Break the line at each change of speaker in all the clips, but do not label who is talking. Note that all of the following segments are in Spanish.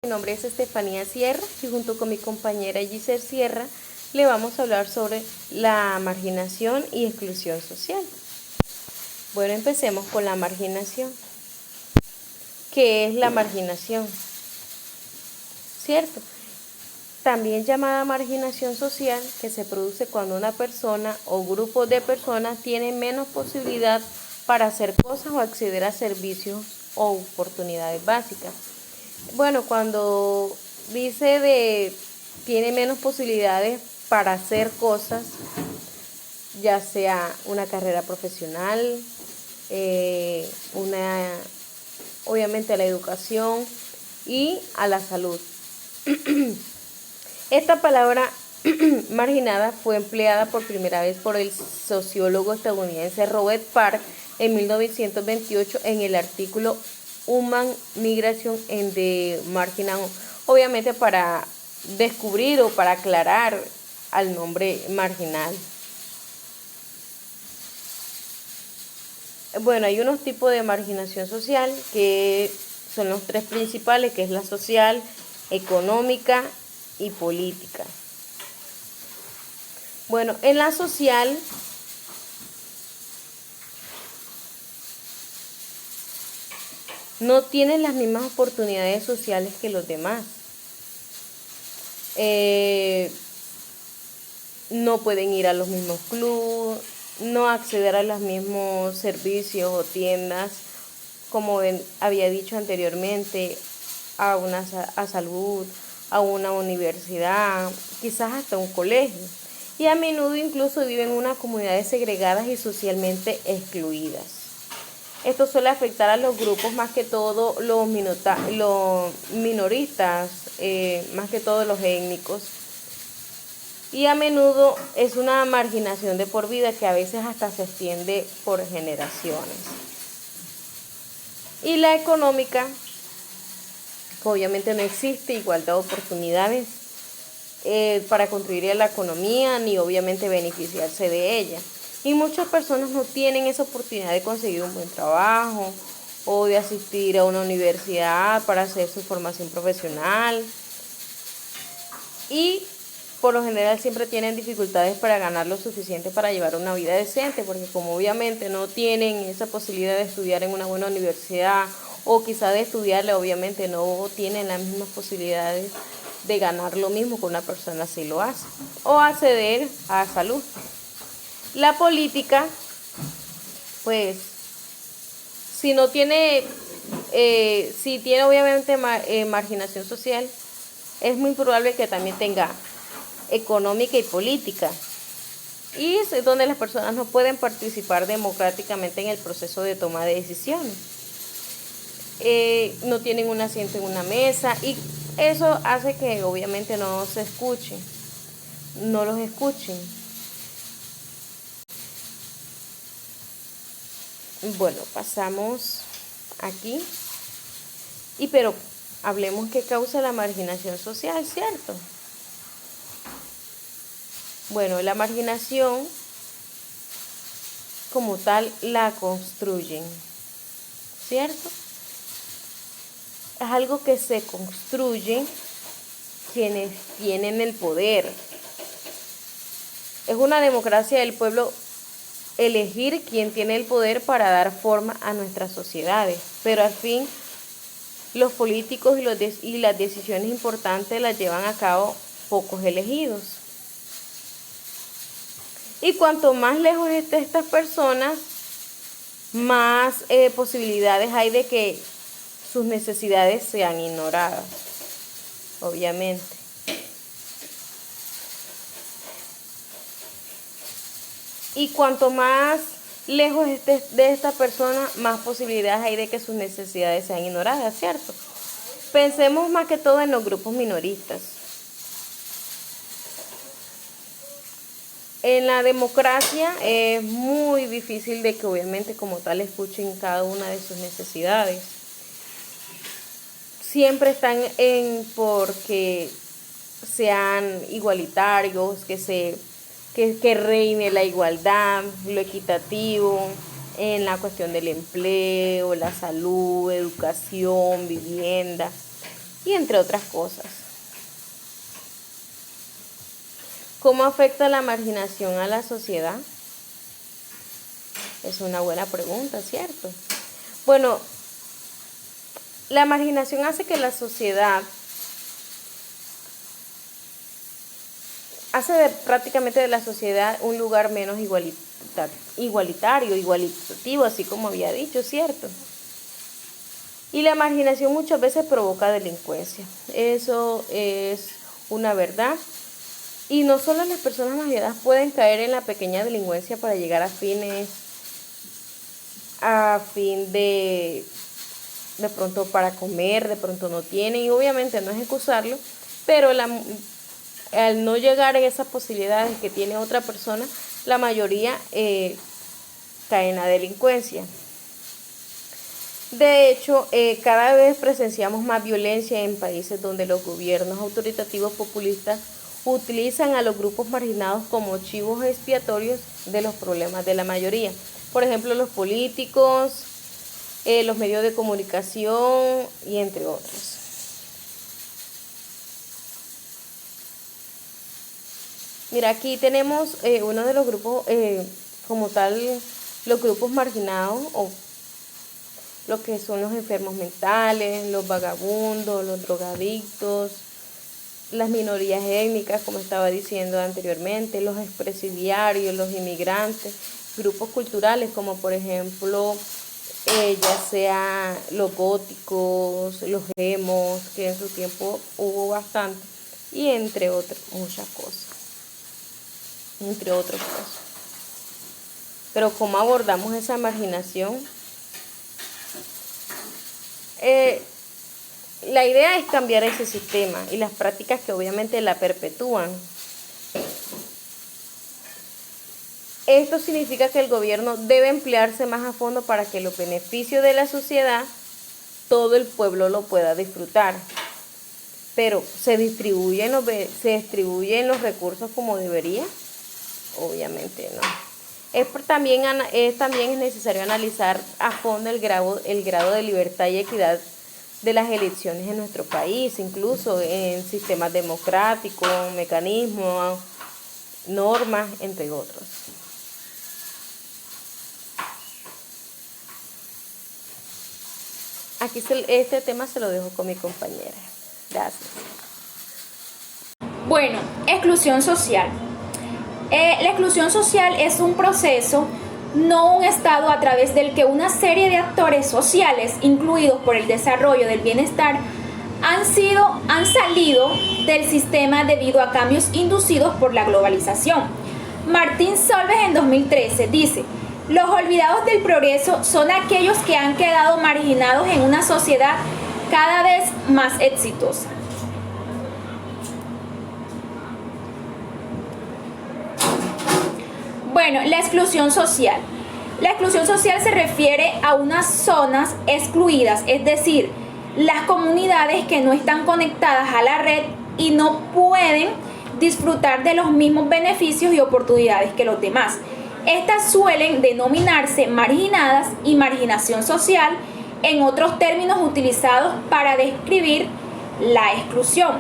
Mi nombre es Estefanía Sierra y junto con mi compañera Giselle Sierra le vamos a hablar sobre la marginación y exclusión social. Bueno, empecemos con la marginación. ¿Qué es la marginación? ¿Cierto? También llamada marginación social, que se produce cuando una persona o grupo de personas tienen menos posibilidad para hacer cosas o acceder a servicios o oportunidades básicas. Bueno, cuando dice tiene menos posibilidades para hacer cosas, ya sea una carrera profesional, obviamente a la educación y a la salud. Esta palabra marginada fue empleada por primera vez por el sociólogo estadounidense Robert Park en 1928 en el artículo Human Migration and the Marginal, obviamente para descubrir o para aclarar al nombre marginal. Bueno, hay unos tipos de marginación social que son los tres principales, que es la social, económica y política. Bueno, en la social no tienen las mismas oportunidades sociales que los demás. No pueden ir a los mismos clubes, no acceder a los mismos servicios o tiendas, como había dicho anteriormente, a salud, a una universidad, quizás hasta un colegio. Y a menudo incluso viven en unas comunidades segregadas y socialmente excluidas. Esto suele afectar a los grupos, más que todo los minoristas, más que todo los étnicos. Y a menudo es una marginación de por vida que a veces hasta se extiende por generaciones. Y la económica, obviamente no existe igualdad de oportunidades para construir la economía ni obviamente beneficiarse de ella. Y muchas personas no tienen esa oportunidad de conseguir un buen trabajo o de asistir a una universidad para hacer su formación profesional. Y por lo general siempre tienen dificultades para ganar lo suficiente para llevar una vida decente, porque como obviamente no tienen esa posibilidad de estudiar en una buena universidad o quizá de estudiarle, obviamente no tienen las mismas posibilidades de ganar lo mismo que una persona si lo hace, o acceder a salud. La política, pues, si tiene obviamente marginación social, es muy probable que también tenga económica y política, y es donde las personas no pueden participar democráticamente en el proceso de toma de decisiones. No tienen un asiento en una mesa y eso hace que obviamente no los escuchen. Bueno, pasamos aquí. Pero hablemos qué causa la marginación social, ¿cierto? Bueno, la marginación como tal la construyen, ¿cierto? Es algo que se construye quienes tienen el poder. Es una democracia del pueblo elegir quién tiene el poder para dar forma a nuestras sociedades, pero al fin los políticos y las decisiones importantes las llevan a cabo pocos elegidos. Y cuanto más lejos estén estas personas, más posibilidades hay de que sus necesidades sean ignoradas, obviamente. Y cuanto más lejos esté de esta persona, más posibilidades hay de que sus necesidades sean ignoradas, ¿cierto? Pensemos más que todo en los grupos minoristas. En la democracia es muy difícil de que obviamente como tal escuchen cada una de sus necesidades. Siempre están porque sean igualitarios, que reine la igualdad, lo equitativo, en la cuestión del empleo, la salud, educación, vivienda. y entre otras cosas. ¿Cómo afecta la marginación a la sociedad? Es una buena pregunta, ¿cierto? Bueno, la marginación hace que la sociedad prácticamente de la sociedad un lugar menos igualitario, igualitativo, así como había dicho, ¿cierto? Y la marginación muchas veces provoca delincuencia. Eso es una verdad. Y no solo las personas marginadas pueden caer en la pequeña delincuencia para llegar a fin de pronto para comer, de pronto no tienen, y obviamente no es excusarlo, pero al no llegar a esas posibilidades que tiene otra persona, la mayoría cae en la delincuencia. De hecho, cada vez presenciamos más violencia en países donde los gobiernos autoritativos populistas utilizan a los grupos marginados como chivos expiatorios de los problemas de la mayoría. Por ejemplo, los políticos, los medios de comunicación y entre otros. Mira, aquí tenemos uno de los grupos, como tal, los grupos marginados, o lo que son los enfermos mentales, los vagabundos, los drogadictos, las minorías étnicas, como estaba diciendo anteriormente, los expresidiarios, los inmigrantes, grupos culturales como por ejemplo ya sea los góticos, los emos, que en su tiempo hubo bastante, y entre otras muchas cosas, entre otras cosas. Pero ¿cómo abordamos esa marginación? La idea es cambiar ese sistema y las prácticas que obviamente la perpetúan. Esto significa que el gobierno debe emplearse más a fondo para que los beneficios de la sociedad, todo el pueblo lo pueda disfrutar. Pero ¿se distribuyen los recursos como debería? Obviamente no. También es necesario analizar a fondo el grado de libertad y equidad de las elecciones en nuestro país, incluso en sistemas democráticos, mecanismos, normas, entre otros. Aquí este tema se lo dejo con mi compañera. Gracias.
Bueno, exclusión social. La exclusión social es un proceso, no un estado a través del que una serie de actores sociales, incluidos por el desarrollo del bienestar, han salido del sistema debido a cambios inducidos por la globalización. Martín Solveig en 2013 dice: los olvidados del progreso son aquellos que han quedado marginados en una sociedad cada vez más exitosa. Bueno, la exclusión social. La exclusión social se refiere a unas zonas excluidas, es decir, las comunidades que no están conectadas a la red y no pueden disfrutar de los mismos beneficios y oportunidades que los demás. Estas suelen denominarse marginadas y marginación social, en otros términos utilizados para describir la exclusión.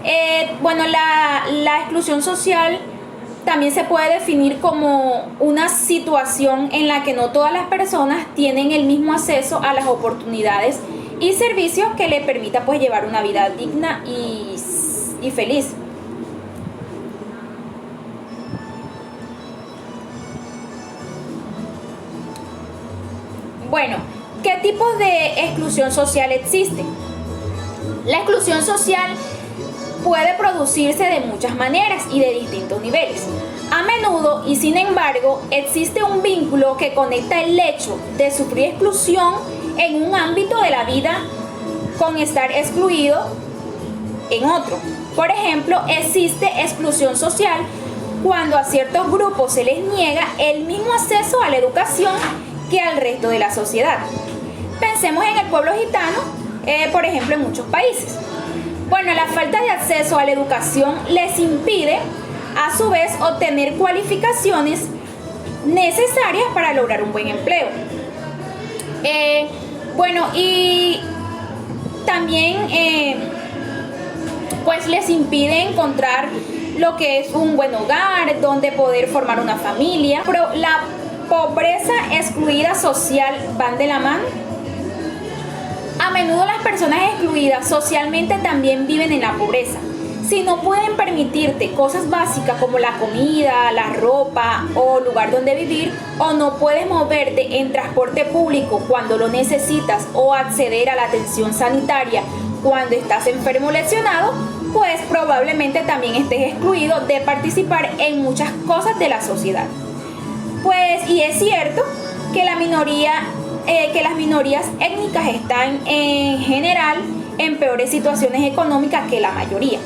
La exclusión social también se puede definir como una situación en la que no todas las personas tienen el mismo acceso a las oportunidades y servicios que le permita pues llevar una vida digna y feliz. Bueno, ¿qué tipos de exclusión social existen? La exclusión social puede producirse de muchas maneras y de distintos niveles. A menudo, y sin embargo, existe un vínculo que conecta el hecho de sufrir exclusión en un ámbito de la vida con estar excluido en otro. Por ejemplo, existe exclusión social cuando a ciertos grupos se les niega el mismo acceso a la educación que al resto de la sociedad. Pensemos en el pueblo gitano, por ejemplo, en muchos países. Bueno, la falta de acceso a la educación les impide, a su vez, obtener cualificaciones necesarias para lograr un buen empleo. Y también pues les impide encontrar lo que es un buen hogar, donde poder formar una familia. Pero la pobreza excluida social van de la mano. A menudo las personas excluidas socialmente también viven en la pobreza. Si no pueden permitirte cosas básicas como la comida, la ropa o lugar donde vivir, o no puedes moverte en transporte público cuando lo necesitas o acceder a la atención sanitaria cuando estás enfermo o lesionado, pues probablemente también estés excluido de participar en muchas cosas de la sociedad. Pues, y es cierto que las minorías étnicas están en general en peores situaciones económicas que la mayoría.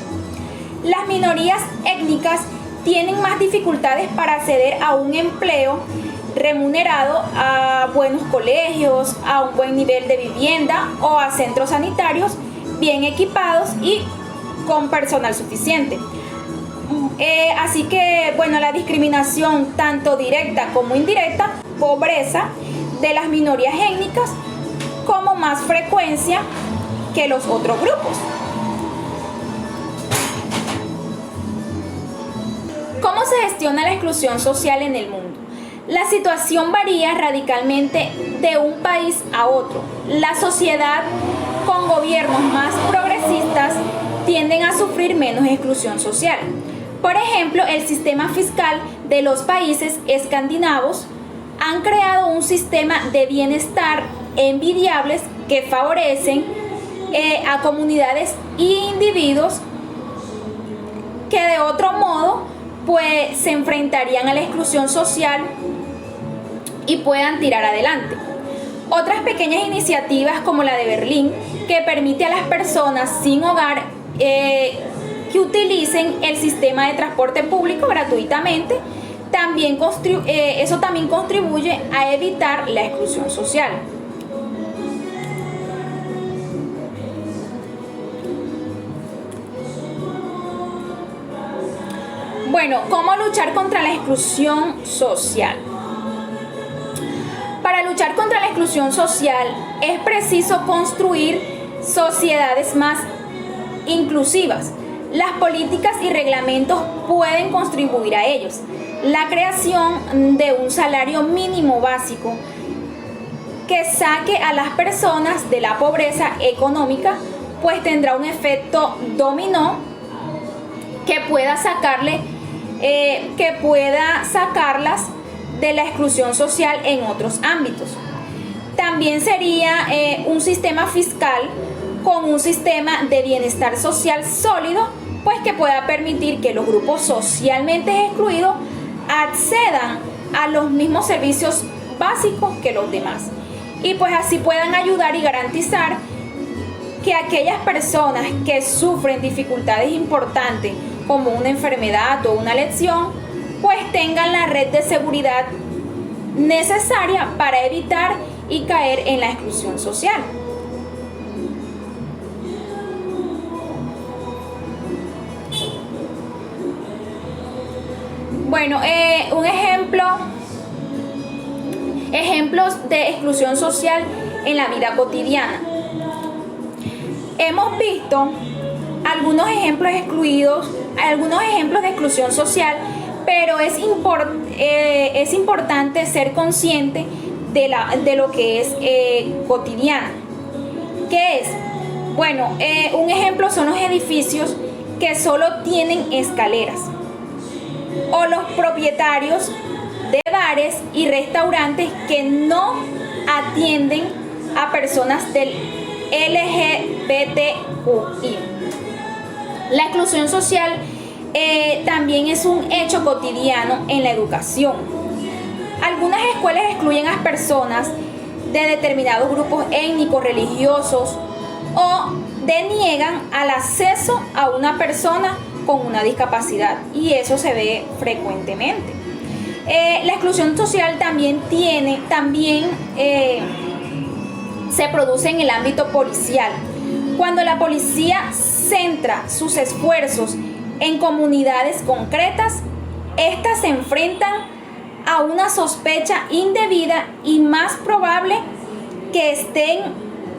Las minorías étnicas tienen más dificultades para acceder a un empleo remunerado, a buenos colegios, a un buen nivel de vivienda o a centros sanitarios bien equipados y con personal suficiente. Así que, bueno, la discriminación tanto directa como indirecta, pobreza de las minorías étnicas como más frecuencia que los otros grupos. ¿Cómo se gestiona la exclusión social en el mundo? La situación varía radicalmente de un país a otro. La sociedad con gobiernos más progresistas tienden a sufrir menos exclusión social. Por ejemplo, el sistema fiscal de los países escandinavos han creado un sistema de bienestar envidiables que favorecen a comunidades e individuos que de otro modo pues se enfrentarían a la exclusión social y puedan tirar adelante. Otras pequeñas iniciativas como la de Berlín, que permite a las personas sin hogar que utilicen el sistema de transporte público gratuitamente, eso también contribuye a evitar la exclusión social. Bueno, ¿cómo luchar contra la exclusión social? Para luchar contra la exclusión social es preciso construir sociedades más inclusivas. Las políticas y reglamentos pueden contribuir a ellos. La creación de un salario mínimo básico que saque a las personas de la pobreza económica, pues tendrá un efecto dominó que pueda sacarlas de la exclusión social en otros ámbitos. También sería un sistema fiscal con un sistema de bienestar social sólido, pues que pueda permitir que los grupos socialmente excluidos accedan a los mismos servicios básicos que los demás, y pues así puedan ayudar y garantizar que aquellas personas que sufren dificultades importantes como una enfermedad o una lesión, pues tengan la red de seguridad necesaria para evitar y caer en la exclusión social. Bueno, ejemplos de exclusión social en la vida cotidiana. Hemos visto algunos ejemplos de exclusión social, pero es importante ser consciente de lo que es cotidiana. ¿Qué es? Bueno, un ejemplo son los edificios que solo tienen escaleras, o los propietarios de bares y restaurantes que no atienden a personas del LGBTQI. La exclusión social también es un hecho cotidiano en la educación. Algunas escuelas excluyen a personas de determinados grupos étnicos, religiosos, o deniegan al acceso a una persona con una discapacidad, y eso se ve frecuentemente. La exclusión social también se produce en el ámbito policial. Cuando la policía centra sus esfuerzos en comunidades concretas, estas se enfrentan a una sospecha indebida y más probable que estén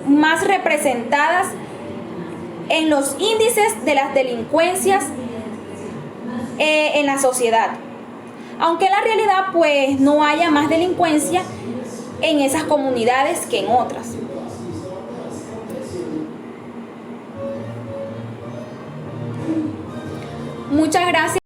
más representadas en los índices de las delincuencias en la sociedad. Aunque en la realidad pues no haya más delincuencia en esas comunidades que en otras. Muchas gracias.